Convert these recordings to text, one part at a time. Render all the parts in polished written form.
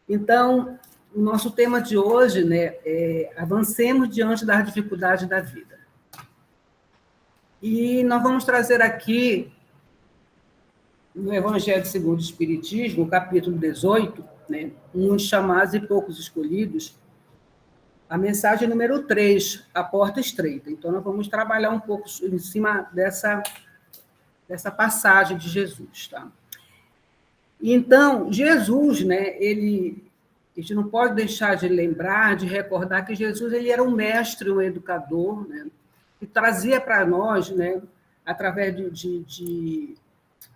Então, o nosso tema de hoje, né, é avancemos diante das dificuldades da vida. E nós vamos trazer aqui, no Evangelho segundo o Espiritismo, capítulo 18, né, muitos chamados e poucos escolhidos, a mensagem número 3, a porta estreita. Então, nós vamos trabalhar um pouco em cima dessa passagem de Jesus, tá? Então, Jesus, né, a gente não pode deixar de lembrar, de recordar que Jesus ele era um mestre, um educador, né, que trazia para nós, né, através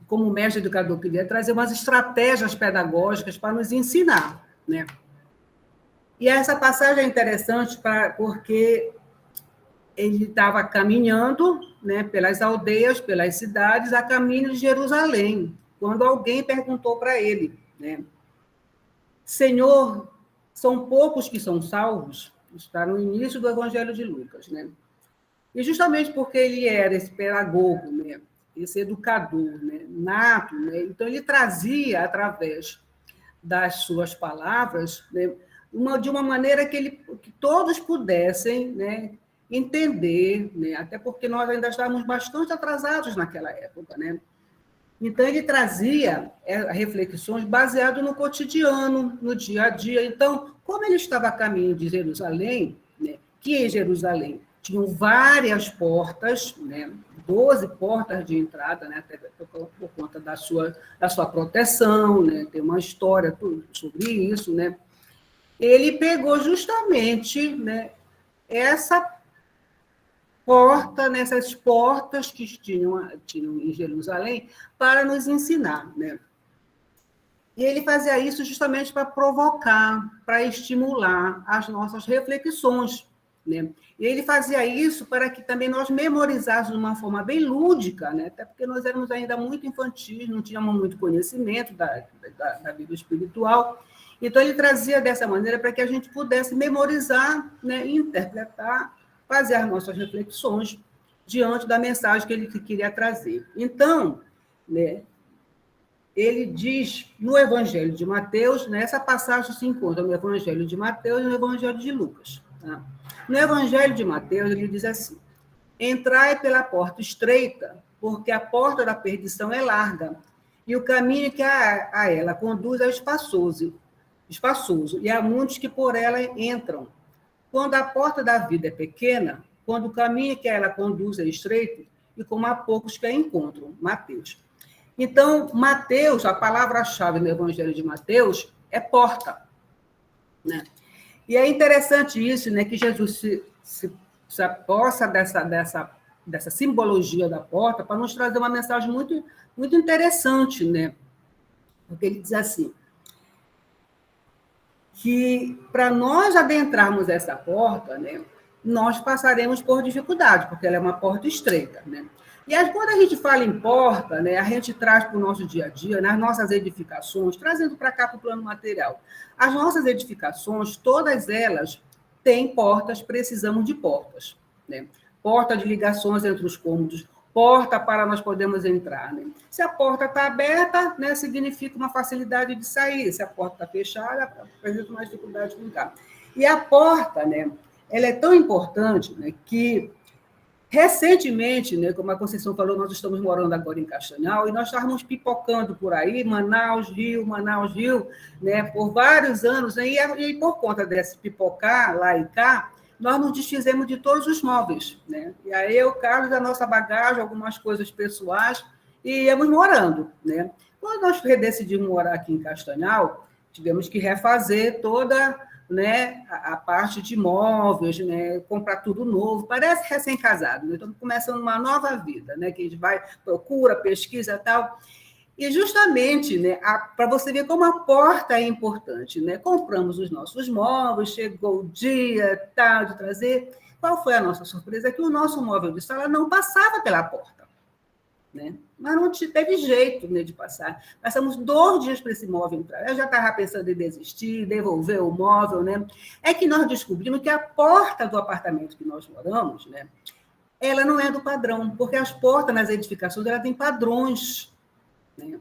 como mestre educador queria trazer umas estratégias pedagógicas para nos ensinar, né? E essa passagem é interessante porque ele estava caminhando, né, pelas aldeias, pelas cidades, a caminho de Jerusalém, quando alguém perguntou para ele, né, Senhor, são poucos que são salvos? Está no início do Evangelho de Lucas, né? E justamente porque ele era esse pedagogo, né, esse educador, né, nato, né, então ele trazia, através das suas palavras, né, de uma maneira que todos pudessem, né, entender, né, até porque nós ainda estávamos bastante atrasados naquela época, né? Então, ele trazia reflexões baseadas no cotidiano, no dia a dia. Então, como ele estava a caminho de Jerusalém, né, que em Jerusalém tinham várias portas, né, 12 portas de entrada, né, até por conta da sua proteção, né, tem uma história sobre isso, né, ele pegou justamente, né, essa porta, nessas portas que tinham em Jerusalém, para nos ensinar, né? E ele fazia isso justamente para provocar, para estimular as nossas reflexões, né? E ele fazia isso para que também nós memorizássemos de uma forma bem lúdica, né? Até porque nós éramos ainda muito infantis, não tínhamos muito conhecimento da vida espiritual. Então, ele trazia dessa maneira para que a gente pudesse memorizar, né, interpretar, fazer as nossas reflexões diante da mensagem que ele queria trazer. Então, né, ele diz no Evangelho de Mateus, nessa passagem se encontra no Evangelho de Mateus e no Evangelho de Lucas. Tá? No Evangelho de Mateus, ele diz assim, entrai pela porta estreita, porque a porta da perdição é larga, e o caminho que a ela conduz é espaçoso, e há muitos que por ela entram. Quando a porta da vida é pequena, quando o caminho que ela conduz é estreito, e como há poucos que a encontram. Mateus. Então, Mateus, a palavra-chave no Evangelho de Mateus é porta, né? E é interessante isso, né, que Jesus se aposta dessa simbologia da porta para nos trazer uma mensagem muito, muito interessante, né? Porque ele diz assim, que para nós adentrarmos essa porta, né, nós passaremos por dificuldade, porque ela é uma porta estreita, né? E aí, quando a gente fala em porta, né, a gente traz para o nosso dia a dia, nas nossas edificações, trazendo para cá para o plano material. As nossas edificações, todas elas têm portas, precisamos de portas, né? Porta de ligações entre os cômodos, porta para nós podermos entrar, né? Se a porta está aberta, né, significa uma facilidade de sair. Se a porta está fechada, apresenta uma dificuldade de entrar. E a porta, né, ela é tão importante, né, que recentemente, né, como a Conceição falou, nós estamos morando agora em Castanhal e nós estávamos pipocando por aí, Manaus, Rio, né, por vários anos, né, e por conta desse pipocar lá e cá, nós nos desfizemos de todos os móveis, né? E aí eu, Carlos, a nossa bagagem, algumas coisas pessoais, e íamos morando, né? Quando nós decidimos morar aqui em Castanhal, tivemos que refazer toda, né, a parte de móveis, né, comprar tudo novo, parece recém-casado, né? Estamos começando uma nova vida, né, que a gente vai, procura, pesquisa e tal. E justamente, né, para você ver como a porta é importante, né? Compramos os nossos móveis, chegou o dia tal de trazer. Qual foi a nossa surpresa? É que o nosso móvel de sala não passava pela porta, né? Mas não teve jeito, né, de passar. Passamos 2 dias para esse móvel entrar. Eu já estava pensando em desistir, devolver o móvel, né? É que nós descobrimos que a porta do apartamento que nós moramos, né, ela não é do padrão, porque as portas nas edificações ela têm padrões, né?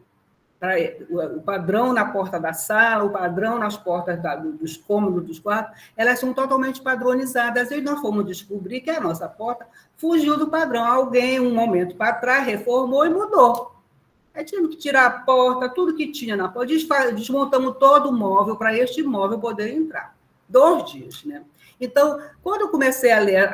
o padrão na porta da sala, o padrão nas portas dos cômodos dos quartos, elas são totalmente padronizadas. E nós fomos descobrir que a nossa porta fugiu do padrão. Alguém, um momento para trás, reformou e mudou. Aí tivemos que tirar a porta, tudo que tinha na porta, desmontamos todo o móvel para este móvel poder entrar. 2 dias, né? Então, quando eu comecei a ler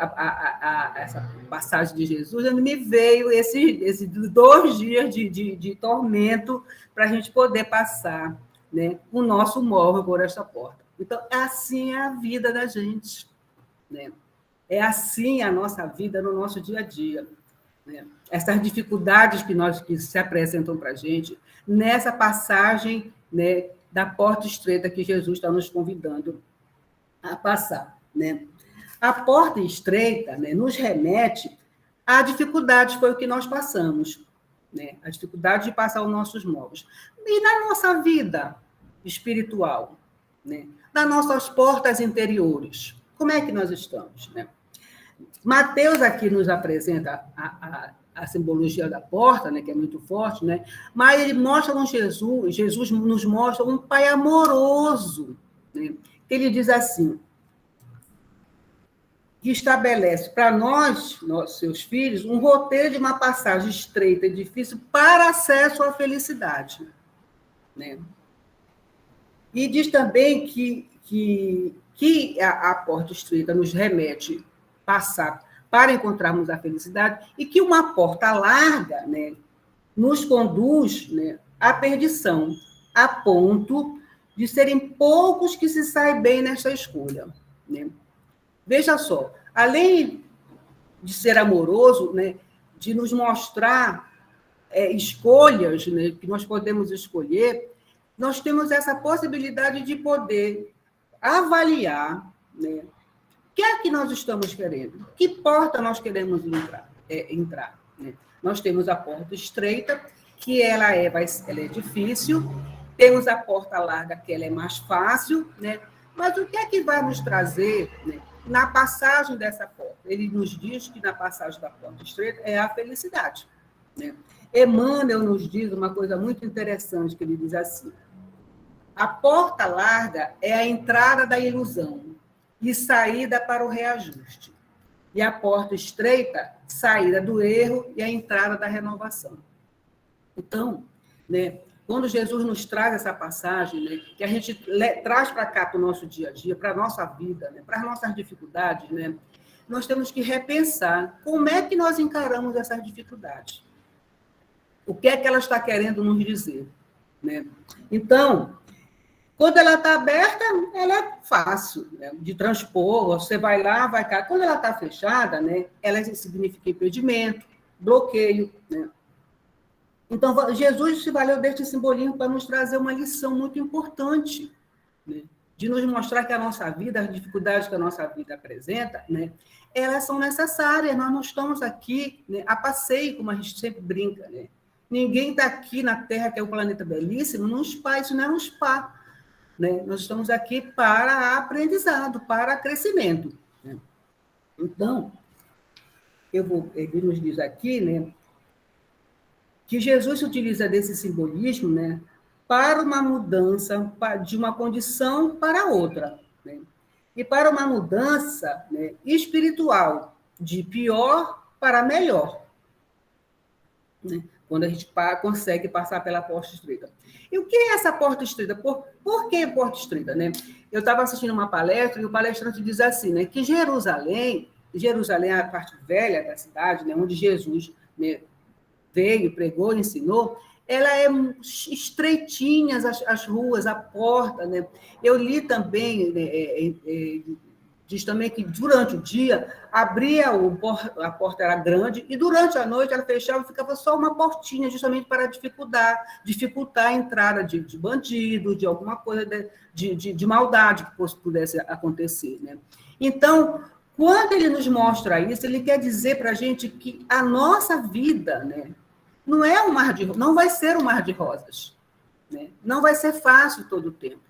essa passagem de Jesus, me veio esses 2 dias de tormento para a gente poder passar, né, o nosso móvel por esta porta. Então, assim é a vida da gente, né? É assim a nossa vida no nosso dia a dia, né? Essas dificuldades que se apresentam para a gente, nessa passagem, né, da porta estreita que Jesus está nos convidando a passar, né? A porta estreita, né, nos remete à dificuldade, foi o que nós passamos, né? A dificuldade de passar os nossos móveis. E na nossa vida espiritual, né? Nas nossas portas interiores, como é que nós estamos, né? Mateus aqui nos apresenta a simbologia da porta, né, que é muito forte, né? Mas ele mostra um Jesus nos mostra um pai amoroso, né? Ele diz assim, que estabelece para nós, seus filhos, um roteiro de uma passagem estreita e difícil para acesso à felicidade, né? E diz também que a porta estreita nos remete a passar para encontrarmos a felicidade e que uma porta larga, né, nos conduz, né, à perdição, a ponto de serem poucos que se saem bem nesta escolha, né? Veja só, além de ser amoroso, né, de nos mostrar escolhas, né, que nós podemos escolher, nós temos essa possibilidade de poder avaliar, né, o que é que nós estamos querendo, que porta nós queremos entrar, né? Nós temos a porta estreita, que ela é difícil, temos a porta larga, que ela é mais fácil, né? Mas o que é que vai nos trazer, né, na passagem dessa porta? Ele nos diz que na passagem da porta estreita é a felicidade, né? Emmanuel nos diz uma coisa muito interessante, que ele diz assim, a porta larga é a entrada da ilusão e saída para o reajuste. E a porta estreita, saída do erro e a entrada da renovação. Então, né, quando Jesus nos traz essa passagem, né, que a gente traz para cá, para o nosso dia a dia, para a nossa vida, né, para as nossas dificuldades, né, nós temos que repensar como é que nós encaramos essas dificuldades. O que é que ela está querendo nos dizer, né? Então, quando ela está aberta, ela é fácil, né, de transpor, você vai lá, vai cá. Quando ela está fechada, né, ela significa impedimento, bloqueio, né? Então, Jesus se valeu deste simbolismo para nos trazer uma lição muito importante, né, de nos mostrar que a nossa vida, as dificuldades que a nossa vida apresenta, né, elas são necessárias, nós não estamos aqui, né, a passeio, como a gente sempre brinca, né? Ninguém está aqui na Terra, que é um planeta belíssimo, num spa, isso não é um spa, né? Nós estamos aqui para aprendizado, para crescimento, né? Então, ele nos diz aqui, né, que Jesus se utiliza desse simbolismo, né, para uma mudança de uma condição para outra, né? E para uma mudança, né, espiritual, de pior para melhor, né? Quando a gente consegue passar pela porta estreita. E o que é essa porta estreita? Por que porta estreita, né? Eu estava assistindo uma palestra e o palestrante diz assim, né, que Jerusalém é a parte velha da cidade, né, onde Jesus, né, veio, pregou, ensinou, ela é estreitinha, as ruas, a porta, né? Eu li também, né, diz também que durante o dia abria a porta era grande e durante a noite ela fechava e ficava só uma portinha, justamente para dificultar a entrada de bandido, de alguma coisa de maldade que pudesse acontecer, né? Então, quando ele nos mostra isso, ele quer dizer para a gente que a nossa vida, né, não vai ser um mar de rosas, né? Não vai ser fácil todo o tempo,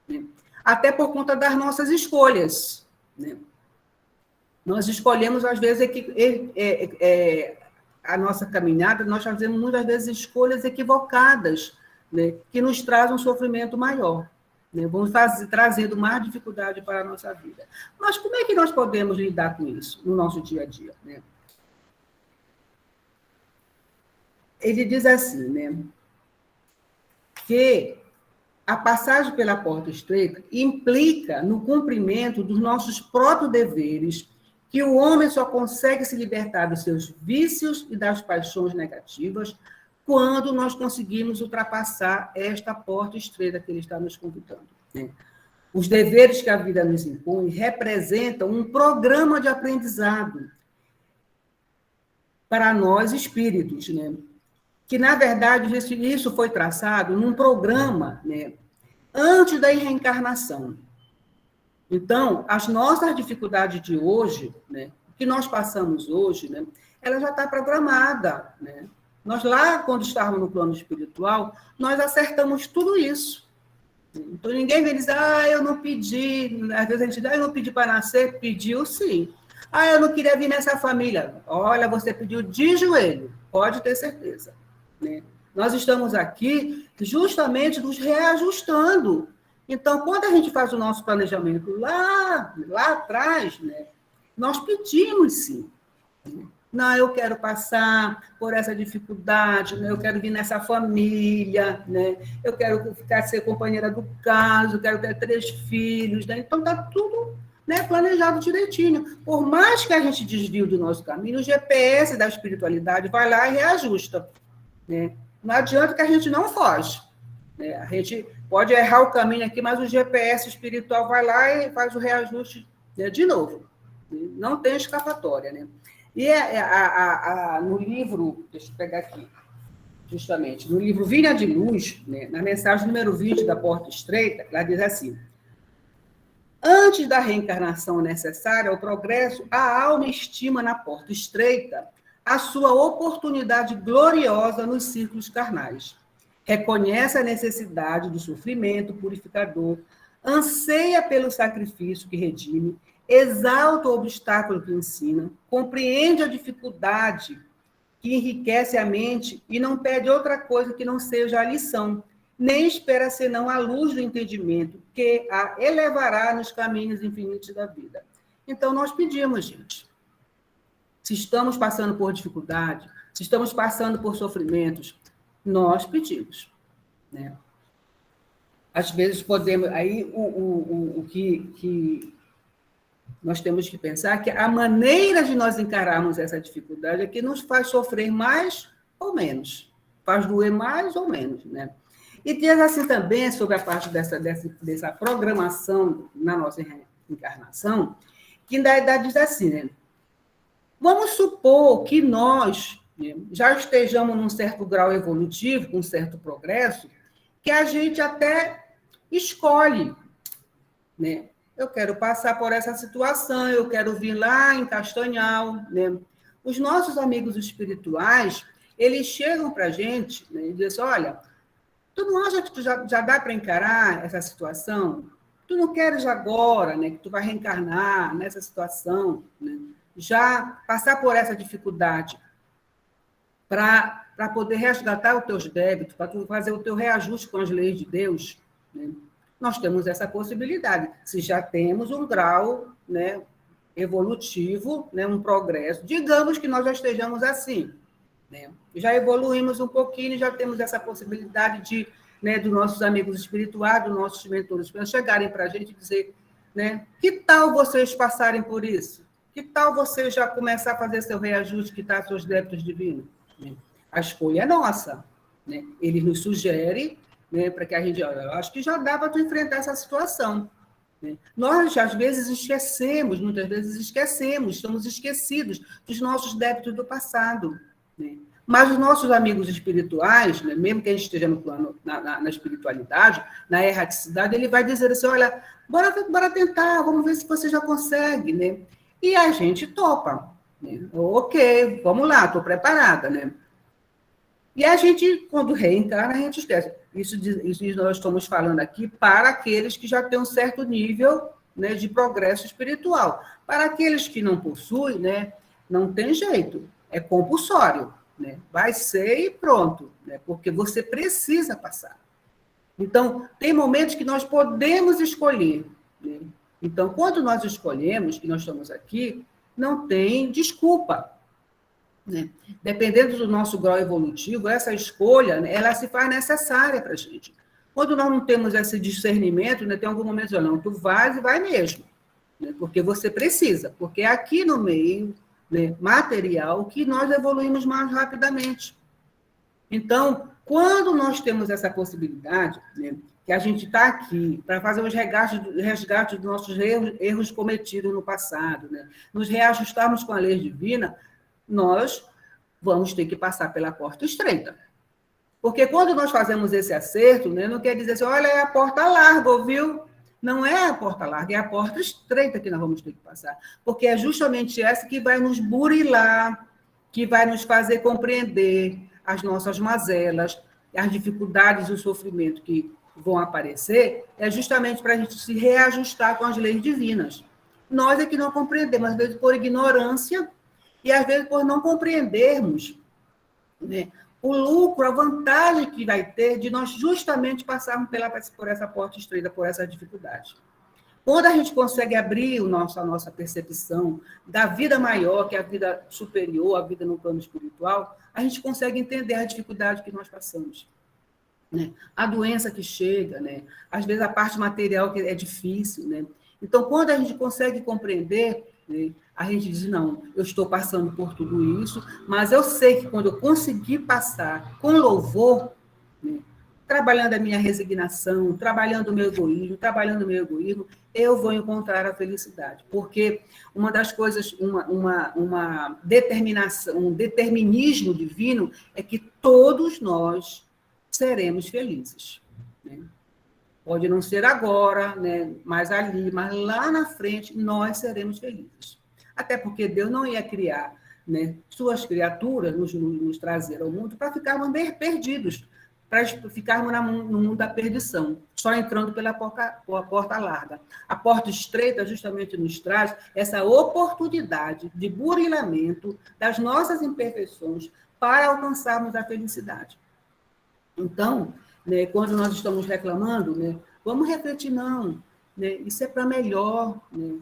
né? Até por conta das nossas escolhas, né? Nós escolhemos, às vezes, a nossa caminhada, nós fazemos muitas vezes escolhas equivocadas, né, que nos traz um sofrimento maior, né, vão trazendo mais dificuldade para a nossa vida. Mas como é que nós podemos lidar com isso no nosso dia a dia, né? Ele diz assim, né, que a passagem pela porta estreita implica no cumprimento dos nossos próprios deveres, que o homem só consegue se libertar dos seus vícios e das paixões negativas quando nós conseguimos ultrapassar esta porta estreita que ele está nos convidando, né? Os deveres que a vida nos impõe representam um programa de aprendizado para nós espíritos, né? Que, na verdade, isso foi traçado num programa, né, antes da reencarnação. Então, as nossas dificuldades de hoje, né, que nós passamos hoje, né, ela já está programada, né? Nós lá, quando estávamos no plano espiritual, nós acertamos tudo isso. Então, ninguém vem dizer, eu não pedi, às vezes a gente diz, eu não pedi para nascer, pediu sim. Eu não queria vir nessa família. Olha, você pediu de joelho, pode ter certeza, né? Nós estamos aqui justamente nos reajustando. Então, quando a gente faz o nosso planejamento lá atrás, né, nós pedimos sim. Não, eu quero passar por essa dificuldade, né? Eu quero vir nessa família, né? Eu quero ser companheira do caso, quero ter 3 filhos, né? Então, está tudo, né, planejado direitinho. Por mais que a gente desvie do nosso caminho, o GPS da espiritualidade vai lá e reajusta, né? Não adianta que a gente não foge, né? A gente pode errar o caminho aqui, mas o GPS espiritual vai lá e faz o reajuste, né, de novo. Não tem escapatória, né? E no livro, deixa eu pegar aqui, justamente, no livro Vinha de Luz, né, na mensagem número 20 da Porta Estreita, ela diz assim: antes da reencarnação necessária ao progresso, a alma estima na porta estreita a sua oportunidade gloriosa nos círculos carnais. Reconhece a necessidade do sofrimento purificador, anseia pelo sacrifício que redime, exalta o obstáculo que ensina, compreende a dificuldade que enriquece a mente e não pede outra coisa que não seja a lição, nem espera senão a luz do entendimento, que a elevará nos caminhos infinitos da vida. Então, nós pedimos, gente, se estamos passando por dificuldade, se estamos passando por sofrimentos, nós pedimos, né? Às vezes podemos... Aí, o que nós temos que pensar que a maneira de nós encararmos essa dificuldade é que nos faz sofrer mais ou menos, faz doer mais ou menos, né? E diz assim também sobre a parte dessa programação na nossa encarnação, que na verdade diz assim, né? Vamos supor que nós, né, já estejamos num certo grau evolutivo, com um certo progresso, que a gente até escolhe, né? Eu quero passar por essa situação, eu quero vir lá em Castanhal, né? Os nossos amigos espirituais, eles chegam para a gente, né, e dizem, olha, tu não acha que tu já dá para encarar essa situação? Tu não queres agora, né, que tu vai reencarnar nessa situação, né, já passar por essa dificuldade para poder resgatar os teus débitos, para tu fazer o teu reajuste com as leis de Deus, né? Nós temos essa possibilidade, se já temos um grau, né, evolutivo, né, um progresso. Digamos que nós já estejamos assim, né? Já evoluímos um pouquinho, já temos essa possibilidade de, né, dos nossos amigos espirituais, dos nossos mentores, chegarem para a gente e dizer, né, que tal vocês passarem por isso? Que tal você já começar a fazer seu reajuste, quitar seus débitos divinos? A escolha é nossa, né? Ele nos sugere, né, para que a gente... Eu acho que já dá para tu enfrentar essa situação, né? Nós, às vezes, esquecemos, muitas vezes esquecemos, estamos esquecidos dos nossos débitos do passado, né? Mas os nossos amigos espirituais, né, mesmo que a gente esteja no plano, na espiritualidade, na erraticidade, ele vai dizer assim, olha, bora tentar, vamos ver se você já consegue, né? E a gente topa, né? Ok, vamos lá, estou preparada, né? E a gente, quando reencarna, a gente esquece. Isso nós estamos falando aqui para aqueles que já têm um certo nível, né, de progresso espiritual. Para aqueles que não possuem, né, não tem jeito, é compulsório, né? Vai ser e pronto, né? Porque você precisa passar. Então, tem momentos que nós podemos escolher, né? Então, quando nós escolhemos, e nós estamos aqui, não tem desculpa, né? Dependendo do nosso grau evolutivo, essa escolha, né, ela se faz necessária para a gente. Quando nós não temos esse discernimento, né, tem algum momento, não, tu vais e vai mesmo, né, porque você precisa, porque é aqui no meio, né, material que nós evoluímos mais rapidamente. Então, quando nós temos essa possibilidade, né, que a gente está aqui para fazer os resgates dos nossos erros cometidos no passado, né, nos reajustarmos com a lei divina, nós vamos ter que passar pela porta estreita. Porque quando nós fazemos esse acerto, né, não quer dizer assim, olha, é a porta larga, viu? Não é a porta larga, é a porta estreita que nós vamos ter que passar. Porque é justamente essa que vai nos burilar, que vai nos fazer compreender as nossas mazelas, as dificuldades e o sofrimento que vão aparecer, é justamente para a gente se reajustar com as leis divinas. Nós é que não compreendemos, às vezes por ignorância, e às vezes por não compreendermos, né, o lucro, a vantagem que vai ter de nós justamente passarmos por essa porta estreita, por essa dificuldade. Quando a gente consegue abrir a nossa percepção da vida maior, que é a vida superior, a vida no plano espiritual, a gente consegue entender a dificuldade que nós passamos, né? A doença que chega, né? Às vezes a parte material que é difícil, né? Então, quando a gente consegue compreender, né, a gente diz, não, eu estou passando por tudo isso, mas eu sei que quando eu conseguir passar com louvor, né, trabalhando a minha resignação, trabalhando o meu egoísmo, eu vou encontrar a felicidade. Porque uma das coisas, uma determinação, um determinismo divino é que todos nós seremos felizes, né? Pode não ser agora, né, mas ali, mas lá na frente, nós seremos felizes. Até porque Deus não ia criar, né, suas criaturas, nos trazer ao mundo para ficarmos bem perdidos, para ficarmos no mundo da perdição, só entrando pela porta larga. A porta estreita justamente nos traz essa oportunidade de burilamento das nossas imperfeições para alcançarmos a felicidade. Então, né, quando nós estamos reclamando, né, vamos refletir, não, né, isso é para melhor, né,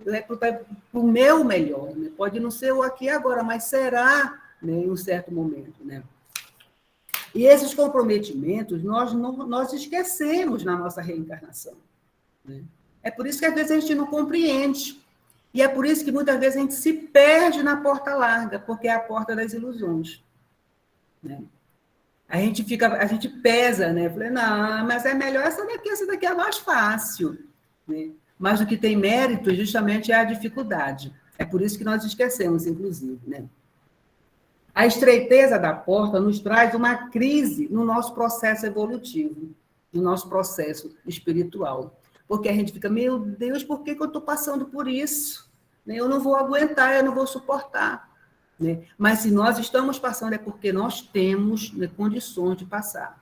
é para o meu melhor, né, pode não ser o aqui e agora, mas será, né, em um certo momento, né. E esses comprometimentos nós esquecemos na nossa reencarnação, né. É por isso que às vezes a gente não compreende, e é por isso que muitas vezes a gente se perde na porta larga, porque é a porta das ilusões, né. A gente pesa, né? Falei, não, mas é melhor essa daqui é mais fácil, né? Mas o que tem mérito justamente é a dificuldade. É por isso que nós esquecemos, inclusive, né? A estreiteza da porta nos traz uma crise no nosso processo evolutivo, no nosso processo espiritual. Porque a gente fica, meu Deus, por que eu estou passando por isso? Eu não vou aguentar, eu não vou suportar. Né? Mas se nós estamos passando é porque nós temos, né, condições de passar.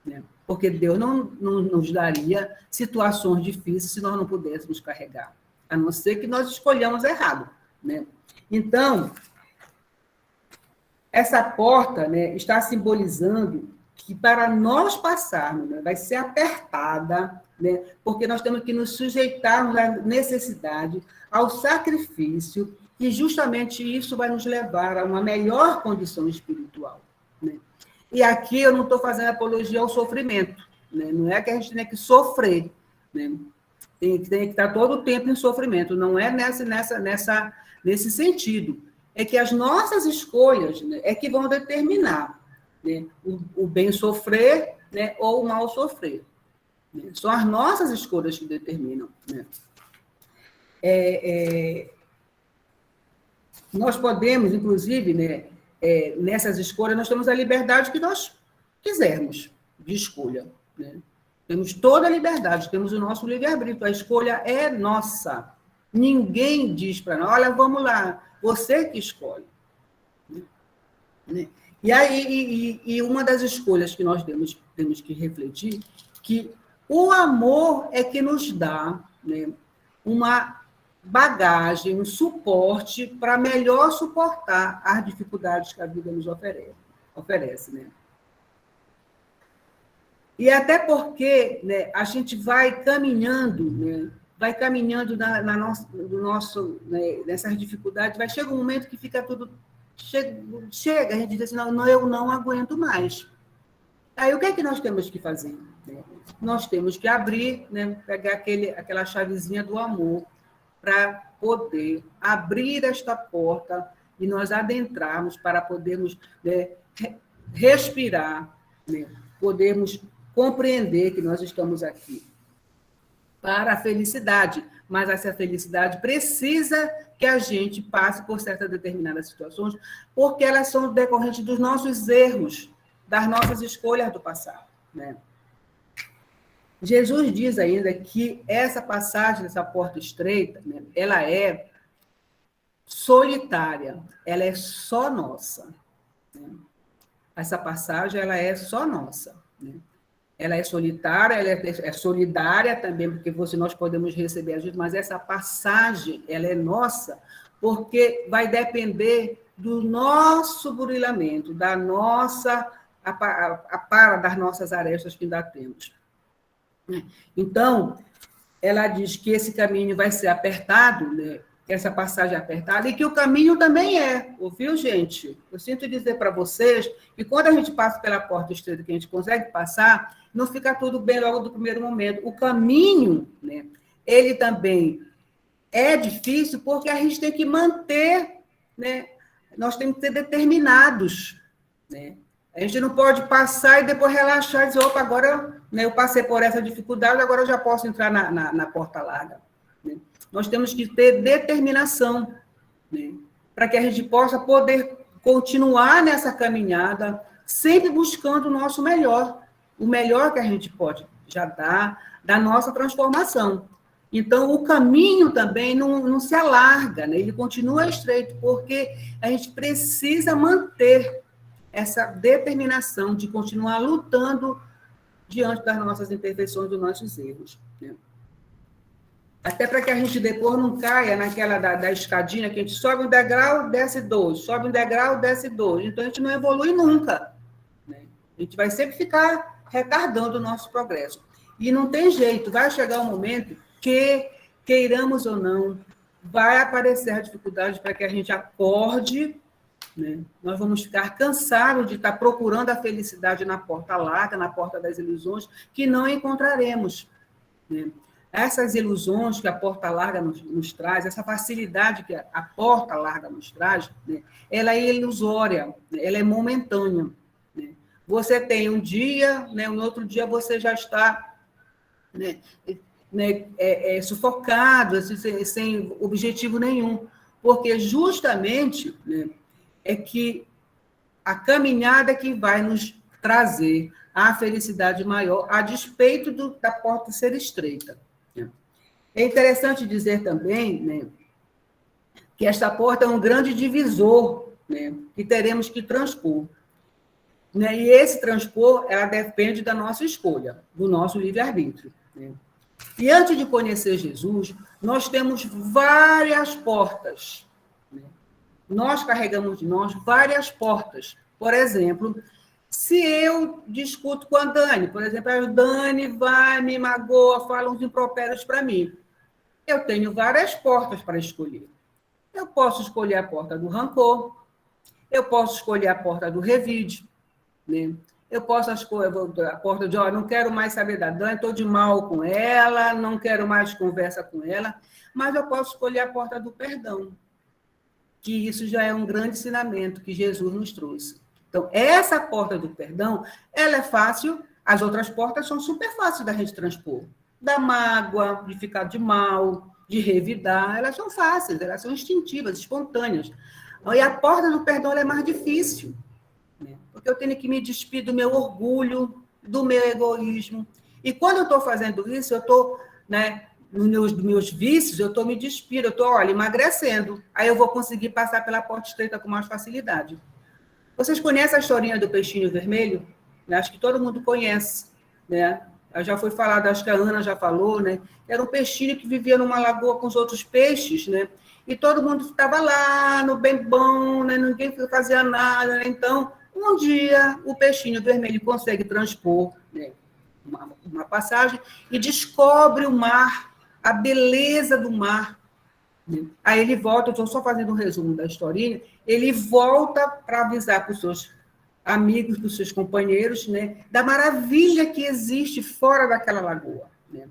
Né? Porque Deus não nos daria situações difíceis se nós não pudéssemos carregar, a não ser que nós escolhamos errado. Né? Então, essa porta, né, está simbolizando que para nós passarmos, né, vai ser apertada, né, porque nós temos que nos sujeitarmos à necessidade, ao sacrifício, e justamente isso vai nos levar a uma melhor condição espiritual. Né? E aqui eu não estou fazendo apologia ao sofrimento, né? Não é que a gente tem que sofrer, né? Tem que estar todo o tempo em sofrimento, não é nesse sentido. É que as nossas escolhas, né, é que vão determinar, né, o bem sofrer, né, ou o mal sofrer. Né? São as nossas escolhas que determinam. Né? Nós podemos, inclusive, né, nessas escolhas, nós temos a liberdade que nós quisermos de escolha. Né? Temos toda a liberdade, temos o nosso livre-arbítrio, a escolha é nossa. Ninguém diz para nós, olha, vamos lá, você que escolhe. Né? E aí, uma das escolhas que nós temos que refletir, que o amor é que nos dá, né, uma bagagem, um suporte para melhor suportar as dificuldades que a vida nos oferece, né? E até porque, né, a gente vai caminhando, né, nessas dificuldades, vai chegar um momento que fica tudo... Chega, a gente diz assim, não, eu não aguento mais. Aí o que é que nós temos que fazer? Nós temos que abrir, né, pegar aquela chavezinha do amor para poder abrir esta porta e nós adentrarmos para podermos, né, respirar, né, podermos compreender que nós estamos aqui para a felicidade, mas essa felicidade precisa que a gente passe por certas determinadas situações, porque elas são decorrentes dos nossos erros, das nossas escolhas do passado, né? Jesus diz ainda que essa passagem, essa porta estreita, né, ela é solitária, ela é só nossa, né? Essa passagem, ela é só nossa, né? Ela é solitária, ela é solidária também, porque nós podemos receber ajuda, mas essa passagem, ela é nossa, porque vai depender do nosso burilamento, da nossa, das nossas arestas que ainda temos. Então, ela diz que esse caminho vai ser apertado, né? Essa passagem é apertada, e que o caminho também é, ouviu, gente? Eu sinto dizer para vocês que quando a gente passa pela porta estreita, que a gente consegue passar, não fica tudo bem logo do primeiro momento. O caminho, né, ele também é difícil porque a gente tem que manter, né, nós temos que ser determinados, né? A gente não pode passar e depois relaxar e dizer, opa, agora, né, eu passei por essa dificuldade, agora eu já posso entrar na porta larga, né? Nós temos que ter determinação, né, para que a gente possa poder continuar nessa caminhada, sempre buscando o nosso melhor, o melhor que a gente pode já dar da nossa transformação. Então, o caminho também não se alarga, né? Ele continua estreito, porque a gente precisa manter essa determinação de continuar lutando diante das nossas imperfeições, dos nossos erros, né? Até para que a gente depois não caia naquela da escadinha, que a gente sobe um degrau, desce dois, sobe um degrau, desce dois. Então, a gente não evolui nunca, né? A gente vai sempre ficar retardando o nosso progresso. E não tem jeito, vai chegar um momento que, queiramos ou não, vai aparecer a dificuldade para que a gente acorde, né? Nós vamos ficar cansados de estar procurando a felicidade na porta larga, na porta das ilusões, que não encontraremos, né? Essas ilusões que a porta larga nos traz, essa facilidade que a porta larga nos traz, né, ela é ilusória, né, ela é momentânea, né? Você tem um dia, né, no outro dia você já está, né, sufocado, sem objetivo nenhum, porque justamente, né, é que a caminhada que vai nos trazer a felicidade maior, a despeito da porta ser estreita. É interessante dizer também, né, que esta porta é um grande divisor, né, que teremos que transpor, né, e esse transpor, ela depende da nossa escolha, do nosso livre-arbítrio, né? E antes de conhecer Jesus, nós temos várias portas, né? Nós carregamos de nós várias portas. Por exemplo, se eu discuto com a Dani, por exemplo, a Dani vai, me magoa, fala uns impropérios para mim. Eu tenho várias portas para escolher. Eu posso escolher a porta do rancor, eu posso escolher a porta do revide, né? Eu posso escolher a porta de, não quero mais saber da Dani, estou de mal com ela, não quero mais conversa com ela, mas eu posso escolher a porta do perdão, que isso já é um grande ensinamento que Jesus nos trouxe. Então, essa porta do perdão, ela é fácil, as outras portas são super fáceis da gente transpor. Da mágoa, de ficar de mal, de revidar, elas são fáceis, elas são instintivas, espontâneas. E a porta do perdão ela é mais difícil, né? Porque eu tenho que me despir do meu orgulho, do meu egoísmo. E quando eu estou fazendo isso, eu estou, né, nos meus vícios, eu estou me despindo, eu estou, emagrecendo. Aí eu vou conseguir passar pela porta estreita com mais facilidade. Vocês conhecem a historinha do peixinho vermelho? Acho que todo mundo conhece, né? Já foi falado, acho que a Ana já falou, né? Era um peixinho que vivia numa lagoa com os outros peixes, né? E todo mundo estava lá, no bem bom, né? Ninguém fazia nada, né? Então, um dia, o peixinho vermelho consegue transpor, né, uma passagem e descobre o mar, a beleza do mar. Aí ele volta, eu estou só fazendo um resumo da historinha, ele volta para avisar para os seus amigos, para os seus companheiros, né, da maravilha que existe fora daquela lagoa. Né?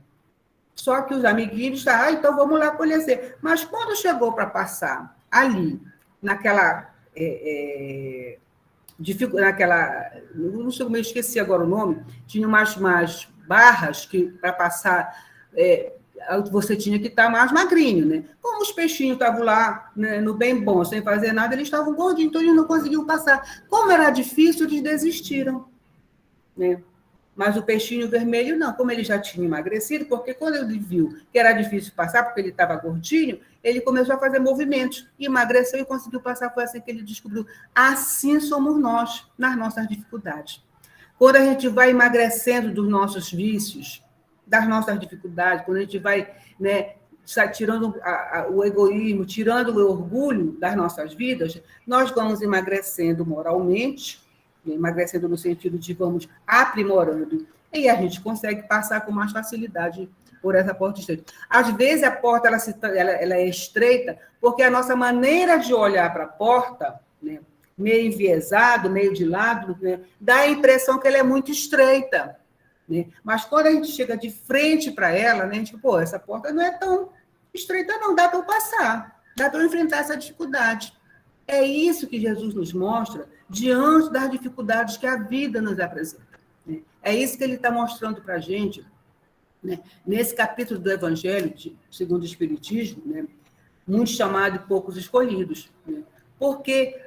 Só que os amiguinhos estavam, então vamos lá conhecer. Mas quando chegou para passar ali, naquela não sei como eu esqueci agora o nome, tinha umas barras que para passar você tinha que estar mais magrinho, né? Como os peixinhos estavam lá, né, no bem bom, sem fazer nada, eles estavam gordinhos, então eles não conseguiam passar. Como era difícil, eles desistiram, né? Mas o peixinho vermelho não, como ele já tinha emagrecido, porque quando ele viu que era difícil passar, porque ele estava gordinho, ele começou a fazer movimentos, emagreceu e conseguiu passar. Foi assim que ele descobriu. Assim somos nós, nas nossas dificuldades. Quando a gente vai emagrecendo dos nossos vícios, das nossas dificuldades, quando a gente vai, né, tirando o egoísmo, tirando o orgulho das nossas vidas, nós vamos emagrecendo moralmente, emagrecendo no sentido de vamos aprimorando, e a gente consegue passar com mais facilidade por essa porta estreita. Às vezes a porta ela é estreita porque a nossa maneira de olhar para a porta, né, meio enviesado, meio de lado, né, dá a impressão que ela é muito estreita. Né? Mas quando a gente chega de frente para ela, né, a gente, pô, essa porta não é tão estreita, não, dá para eu passar, dá para eu enfrentar essa dificuldade. É isso que Jesus nos mostra diante das dificuldades que a vida nos apresenta. Né? É isso que ele está mostrando para a gente, né? Nesse capítulo do Evangelho, segundo o Espiritismo, né? Muitos chamados e poucos escolhidos. Né? Porque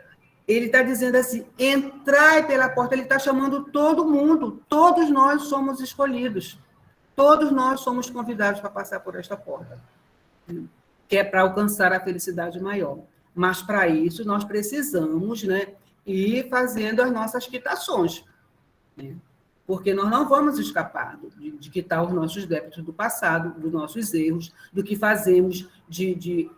ele está dizendo assim, entrai pela porta, ele está chamando todo mundo, todos nós somos escolhidos, todos nós somos convidados para passar por esta porta, que é para alcançar a felicidade maior. Mas, para isso, nós precisamos, né, ir fazendo as nossas quitações, né? Porque nós não vamos escapar de quitar os nossos débitos do passado, dos nossos erros, do que fazemos de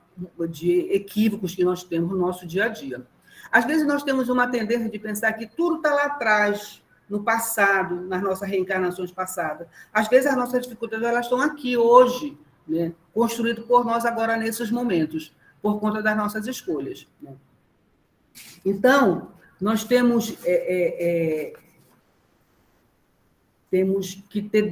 equívocos que nós temos no nosso dia a dia. Às vezes nós temos uma tendência de pensar que tudo está lá atrás, no passado, nas nossas reencarnações passadas. Às vezes as nossas dificuldades elas estão aqui hoje, né? Construído por nós agora nesses momentos, por conta das nossas escolhas. Né? Então, nós temos que ter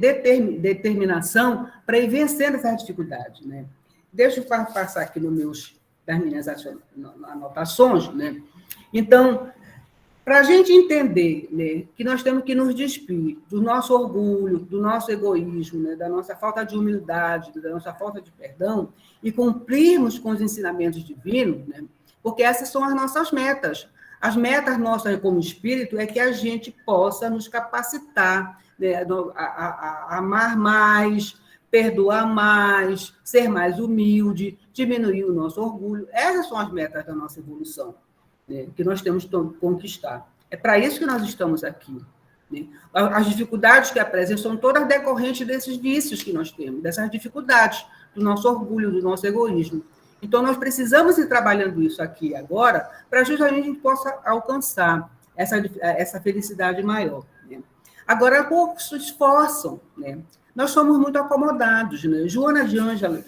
determinação para ir vencendo essas dificuldades. Né? Deixa eu passar aqui das minhas anotações. Né? Então, para a gente entender, né, que nós temos que nos despir do nosso orgulho, do nosso egoísmo, né, da nossa falta de humildade, da nossa falta de perdão, e cumprirmos com os ensinamentos divinos, né, porque essas são as nossas metas. As metas nossas como espírito é que a gente possa nos capacitar, né, a amar mais, perdoar mais, ser mais humilde, diminuir o nosso orgulho. Essas são as metas da nossa evolução, né, que nós temos que conquistar. É para isso que nós estamos aqui. Né? As dificuldades que apresentam são todas decorrentes desses vícios que nós temos, dessas dificuldades, do nosso orgulho, do nosso egoísmo. Então, nós precisamos ir trabalhando isso aqui agora, para justamente a gente possa alcançar essa felicidade maior. Né? Agora, poucos se esforçam. Né? Nós somos muito acomodados. Né? Joana de Ângelo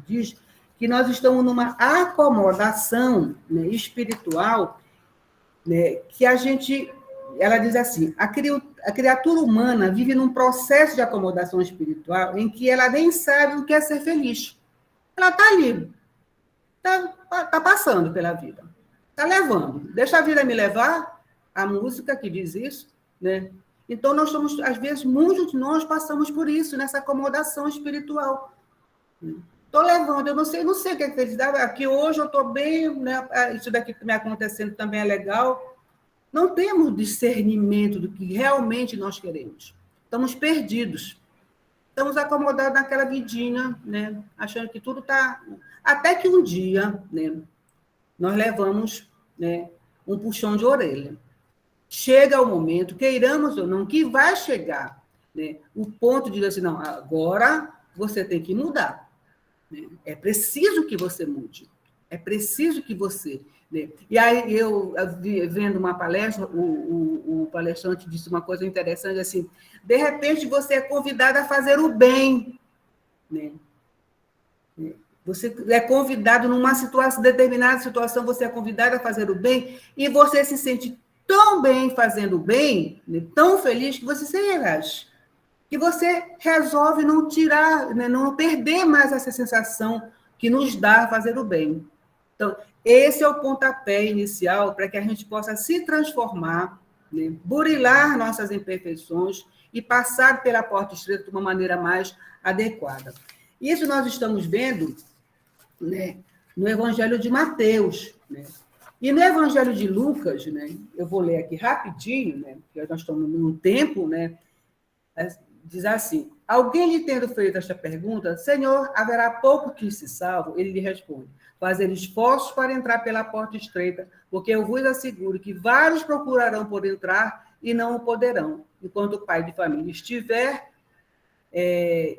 diz que nós estamos numa acomodação, né, espiritual, né, que ela diz assim, a criatura humana vive num processo de acomodação espiritual em que ela nem sabe o que é ser feliz. Ela está ali, está passando pela vida, está levando. Deixa a vida me levar, a música que diz isso, né? Então, nós somos, às vezes, muitos de nós passamos por isso, nessa acomodação espiritual. Estou levando, eu não sei o que é felicidade, aqui hoje eu estou bem, né? Isso daqui que está me acontecendo também é legal. Não temos discernimento do que realmente nós queremos. Estamos perdidos. Estamos acomodados naquela vidinha, né? Achando que tudo está... Até que um dia, né, nós levamos, né, um puxão de orelha. Chega o momento, queiramos ou não, que vai chegar, né, o ponto de dizer assim, não, agora você tem que mudar. É preciso que você mude. É preciso que você... Né? E aí, eu vendo uma palestra, o palestrante disse uma coisa interessante, assim, de repente você é convidado a fazer o bem, né? Você é convidado numa situação, determinada situação, você é convidado a fazer o bem, e você se sente tão bem fazendo o bem, né? Tão feliz, que você se relaxa, que você resolve não tirar, né? Não perder mais essa sensação que nos dá fazer o bem. Então, esse é o pontapé inicial para que a gente possa se transformar, né? Burilar nossas imperfeições e passar pela porta estreita de uma maneira mais adequada. Isso nós estamos vendo, né, no Evangelho de Mateus, né? E no Evangelho de Lucas, né, eu vou ler aqui rapidinho, né, porque nós estamos num tempo, né, diz assim: alguém lhe tendo feito esta pergunta, Senhor, haverá pouco que se salvo? Ele lhe responde: fazer esforços para entrar pela porta estreita, porque eu vos asseguro que vários procurarão por entrar e não o poderão. Enquanto o pai de família estiver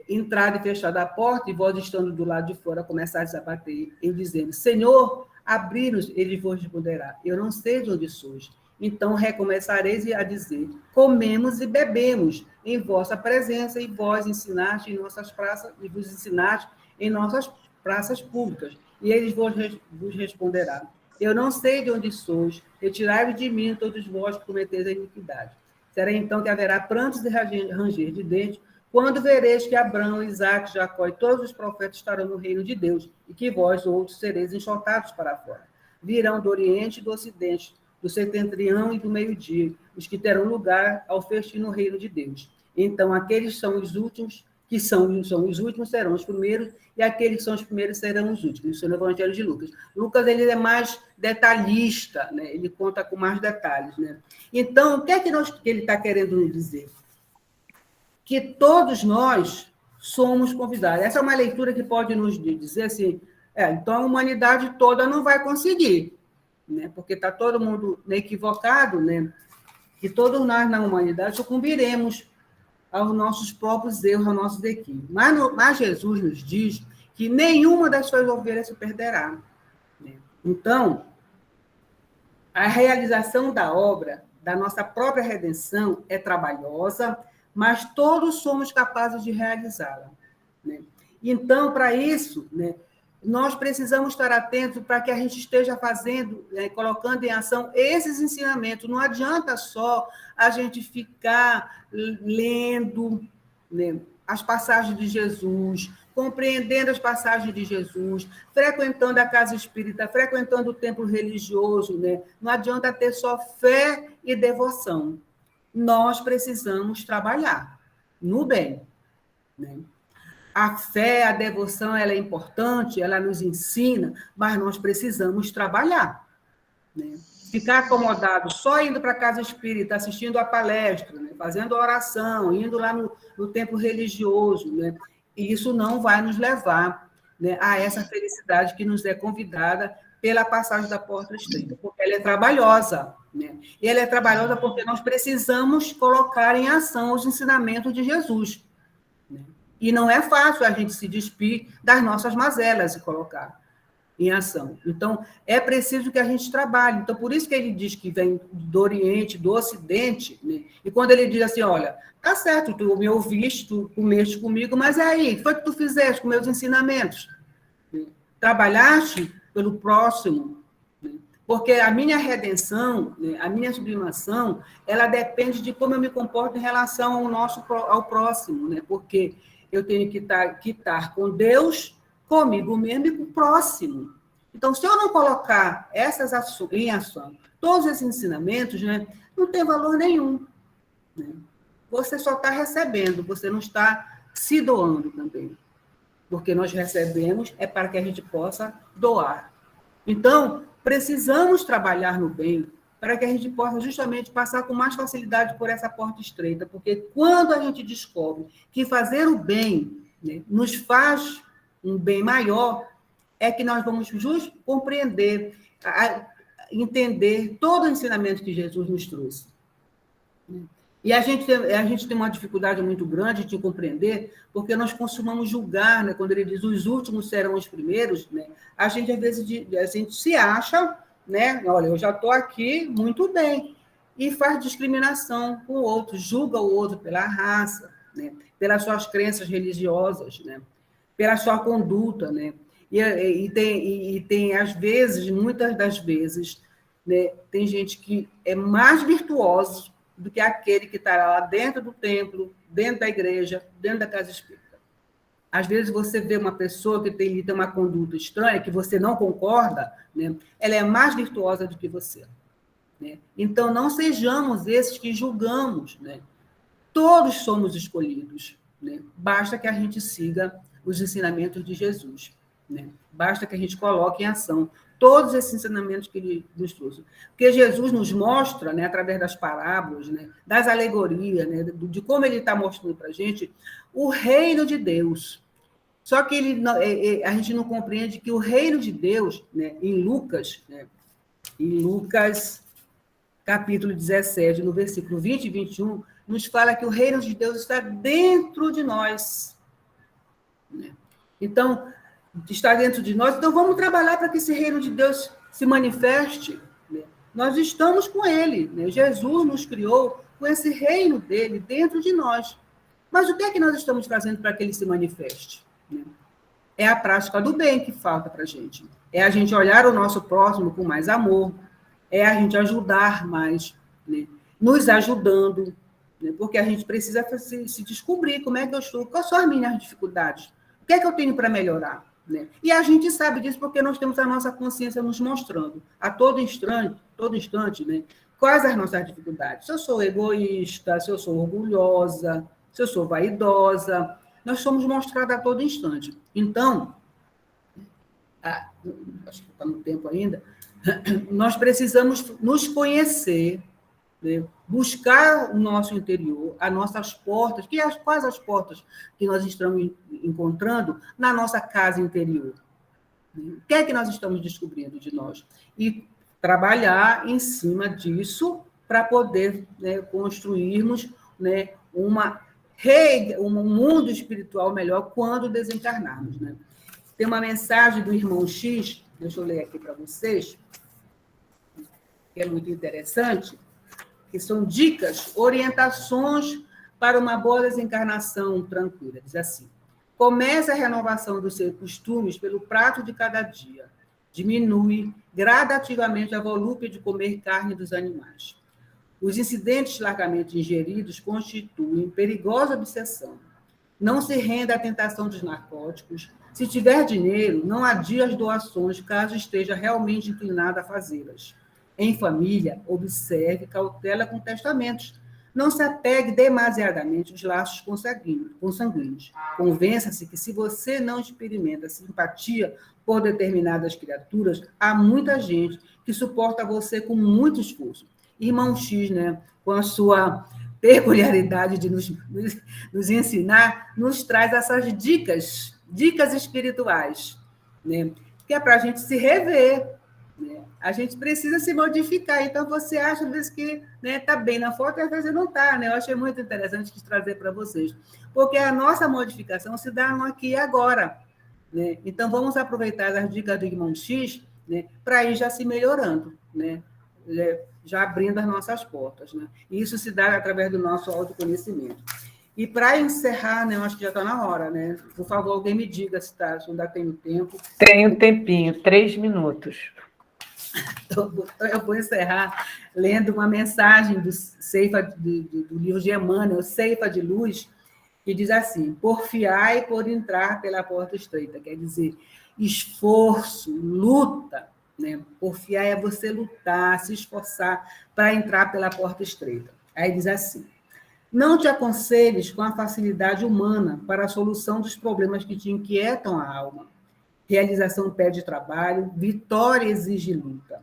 entrada e fechada a porta, e vós estando do lado de fora, começares a bater, e dizendo: Senhor, abri-nos, ele vos responderá: eu não sei de onde sois. Então recomeçareis a dizer: comemos e bebemos em vossa presença, e vós ensinaste em nossas praças, e vos ensinaste em nossas praças públicas. E ele vos responderá: eu não sei de onde sois, retirai-vos de mim todos vós que cometeis a iniquidade. Será então que haverá prantos e ranger de dentes, quando vereis que Abraão, Isaque, Jacó e todos os profetas estarão no reino de Deus, e que vós, outros, sereis enxotados para fora. Virão do Oriente e do Ocidente, do setentrião e do meio-dia, os que terão lugar ao festim no reino de Deus. Então, aqueles são os últimos, que são os últimos, serão os primeiros, e aqueles que são os primeiros serão os últimos. Isso é no Evangelho de Lucas. Lucas, ele é mais detalhista, né? Ele conta com mais detalhes, né? Então, o que é que ele está querendo nos dizer? Que todos nós somos convidados. Essa é uma leitura que pode nos dizer assim, então a humanidade toda não vai conseguir, né? Porque está todo mundo equivocado, né? Que todos nós na humanidade sucumbiremos aos nossos próprios erros, aos nossos equívocos. Mas Jesus nos diz que nenhuma das suas ovelhas se perderá, né? Então, a realização da obra, da nossa própria redenção, é trabalhosa, mas todos somos capazes de realizá-la, né? Então, para isso, né, nós precisamos estar atentos para que a gente esteja fazendo, né, colocando em ação esses ensinamentos. Não adianta só a gente ficar lendo, né, as passagens de Jesus, compreendendo as passagens de Jesus, frequentando a casa espírita, frequentando o templo religioso, né? Não adianta ter só fé e devoção. Nós precisamos trabalhar no bem, né? A fé, a devoção, ela é importante, ela nos ensina, mas nós precisamos trabalhar, né? Ficar acomodado só indo para a casa espírita, assistindo a palestra, né? Fazendo a oração, indo lá no templo religioso, né? E isso não vai nos levar, né, a essa felicidade que nos é convidada pela passagem da porta estreita, porque ela é trabalhosa, né? E ela é trabalhosa porque nós precisamos colocar em ação os ensinamentos de Jesus, né? E não é fácil a gente se despir das nossas mazelas e colocar em ação. Então, é preciso que a gente trabalhe. Então, por isso que ele diz que vem do Oriente, do Ocidente, né? E quando ele diz assim, olha, tá certo, tu me ouviste, tu comeste comigo, mas aí, o que foi que tu fizeste com meus ensinamentos? Trabalhaste pelo próximo, né? Porque a minha redenção, né, a minha sublimação, ela depende de como eu me comporto em relação ao próximo, né? Porque eu tenho que estar com Deus, comigo mesmo e com o próximo. Então, se eu não colocar essas em ação, todos esses ensinamentos, né, não tem valor nenhum, né? Você só está recebendo, você não está se doando também. Porque nós recebemos é para que a gente possa doar. Então, precisamos trabalhar no bem para que a gente possa justamente passar com mais facilidade por essa porta estreita, porque quando a gente descobre que fazer o bem, né, nos faz um bem maior, é que nós vamos compreender, entender todo o ensinamento que Jesus nos trouxe. E a gente tem uma dificuldade muito grande de compreender, porque nós costumamos julgar, né? Quando ele diz os últimos serão os primeiros, né? A gente, às vezes, a gente se acha, né? Olha, eu já estou aqui muito bem, e faz discriminação com o outro, julga o outro pela raça, né? Pelas suas crenças religiosas, né? Pela sua conduta, né? Tem, às vezes, muitas das vezes, né? Tem gente que é mais virtuosa do que aquele que está lá dentro do templo, dentro da igreja, dentro da casa espírita. Às vezes você vê uma pessoa que tem uma conduta estranha, que você não concorda, né? Ela é mais virtuosa do que você. Né? Então, não sejamos esses que julgamos. Né? Todos somos escolhidos. Né? Basta que a gente siga os ensinamentos de Jesus. Né? Basta que a gente coloque em ação todos esses ensinamentos que ele nos trouxe. Porque Jesus nos mostra, né, através das parábolas, né, das alegorias, né, de como ele está mostrando para a gente o reino de Deus. Só que a gente não compreende que o reino de Deus, né, em Lucas, capítulo 17, no versículo 20 e 21, nos fala que o reino de Deus está dentro de nós. Então, está dentro de nós, então vamos trabalhar para que esse reino de Deus se manifeste. Nós estamos com ele. Jesus nos criou com esse reino dele dentro de nós. Mas o que é que nós estamos fazendo para que ele se manifeste? É a prática do bem que falta para a gente. É a gente olhar o nosso próximo com mais amor, é a gente ajudar mais, né? Nos ajudando, né? Porque a gente precisa se descobrir como é que eu estou, quais são as minhas dificuldades, o que é que eu tenho para melhorar. Né? E a gente sabe disso porque nós temos a nossa consciência nos mostrando, a todo instante, né? Quais as nossas dificuldades. Se eu sou egoísta, se eu sou orgulhosa, se eu sou vaidosa, nós somos mostrados a todo instante. Então, acho que está no tempo ainda, nós precisamos nos conhecer, né? Buscar o nosso interior, as nossas portas, quais as portas que nós estamos encontrando na nossa casa interior. O que é que nós estamos descobrindo de nós? E trabalhar em cima disso para poder, né, construirmos, né, um mundo espiritual melhor quando desencarnarmos. Né? Tem uma mensagem do irmão X, deixa eu ler aqui para vocês, que é muito interessante, que são dicas, orientações para uma boa desencarnação tranquila. Diz assim: comece a renovação dos seus costumes pelo prato de cada dia. Diminui gradativamente a volúpia de comer carne dos animais. Os incidentes largamente ingeridos constituem perigosa obsessão. Não se renda à tentação dos narcóticos. Se tiver dinheiro, não adie as doações, caso esteja realmente inclinado a fazê-las. Em família, observe cautela com testamentos. Não se apegue demasiadamente aos laços consanguíneos. Convença-se que, se você não experimenta simpatia por determinadas criaturas, há muita gente que suporta você com muito esforço. Irmão X, né, com a sua peculiaridade de nos ensinar, nos traz essas dicas espirituais, né, que é para a gente se rever. A gente precisa se modificar. Então, você acha, às vezes, que está, né, bem na foto e às vezes não está. Né? Eu achei muito interessante trazer para vocês. Porque a nossa modificação se dá aqui e agora. Né? Então, vamos aproveitar as dicas do irmão X, né, para ir já se melhorando, né? Já abrindo as nossas portas. Né? E isso se dá através do nosso autoconhecimento. E para encerrar, né, eu acho que já está na hora, né? Por favor, alguém me diga se ainda tem tempo. Tem um tempinho, 3 minutos. Eu vou encerrar lendo uma mensagem do livro de Emmanuel, Ceifa de Luz, que diz assim: porfiai por entrar pela porta estreita. Quer dizer, esforço, luta. Né? Porfiar é você lutar, se esforçar para entrar pela porta estreita. Aí diz assim: não te aconselhes com a facilidade humana para a solução dos problemas que te inquietam a alma. Realização pede trabalho, vitória exige luta.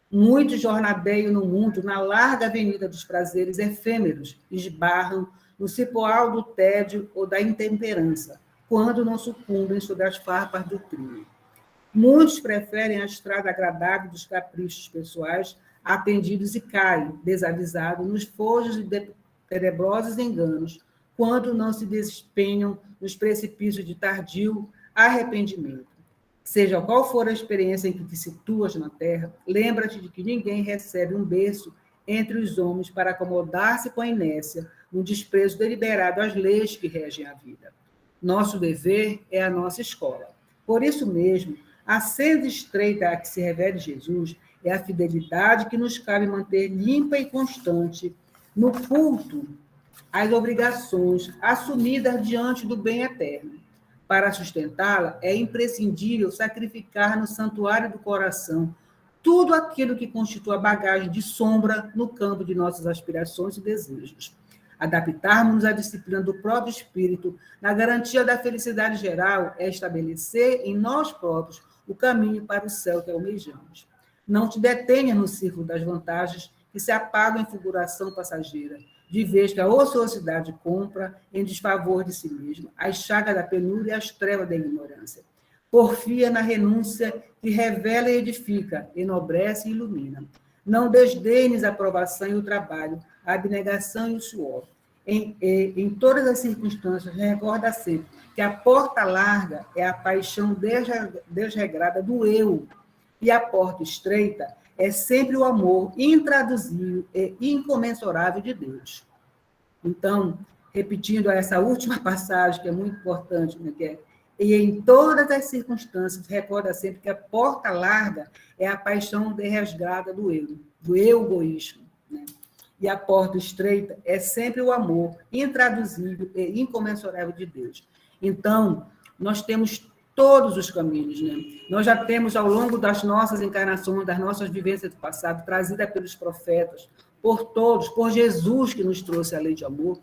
Muitos jornadeiam no mundo na larga avenida dos prazeres efêmeros, esbarram no cipoal do tédio ou da intemperança, quando não sucumbem sob as farpas do crime. Muitos preferem a estrada agradável dos caprichos pessoais, atendidos e caem, desavisados, nos fojos de tenebrosos enganos, quando não se despenham nos precipícios de tardio arrependimento. Seja qual for a experiência em que te situas na terra, lembra-te de que ninguém recebe um berço entre os homens para acomodar-se com a inércia, um desprezo deliberado às leis que regem a vida. Nosso dever é a nossa escola. Por isso mesmo, a senda estreita a que se revela Jesus é a fidelidade que nos cabe manter limpa e constante no culto às obrigações assumidas diante do bem eterno. Para sustentá-la, é imprescindível sacrificar no santuário do coração tudo aquilo que constitui a bagagem de sombra no campo de nossas aspirações e desejos. Adaptarmos-nos à disciplina do próprio espírito, na garantia da felicidade geral, é estabelecer em nós próprios o caminho para o céu que almejamos. Não te detenha no círculo das vantagens que se apagam em fulguração passageira, de vez que a ociosidade compra, em desfavor de si mesma, as chagas da penúria e as trevas da ignorância. Porfia na renúncia que revela e edifica, enobrece e ilumina. Não desdenes a aprovação e o trabalho, a abnegação e o suor. Em todas as circunstâncias, recorda sempre que a porta larga é a paixão desregrada do eu, e a porta estreita é sempre o amor intraduzível e incomensurável de Deus. Então, repetindo essa última passagem, que é muito importante, né, que é, e em todas as circunstâncias, recorda sempre que a porta larga é a paixão desregrada do eu egoísmo, né? E a porta estreita é sempre o amor intraduzível e incomensurável de Deus. Então, nós temos todos os caminhos, né? Nós já temos, ao longo das nossas encarnações, das nossas vivências do passado, trazida pelos profetas, por todos, por Jesus, que nos trouxe a lei de amor,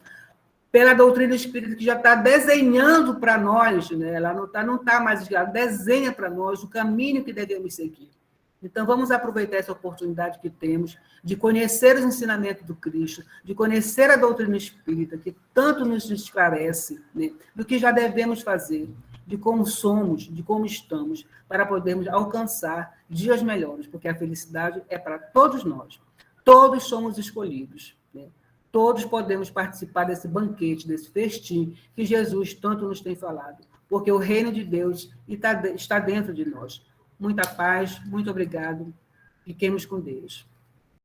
pela doutrina espírita, que já está desenhando para nós, né? Ela não está mais escrita, desenha para nós o caminho que devemos seguir. Então, vamos aproveitar essa oportunidade que temos de conhecer os ensinamentos do Cristo, de conhecer a doutrina espírita, que tanto nos esclarece, né, do que já devemos fazer, de como somos, de como estamos, para podermos alcançar dias melhores, porque a felicidade é para todos nós. Todos somos escolhidos, né? Todos podemos participar desse banquete, desse festim que Jesus tanto nos tem falado, porque o reino de Deus está dentro de nós. Muita paz, muito obrigado. Fiquemos com Deus.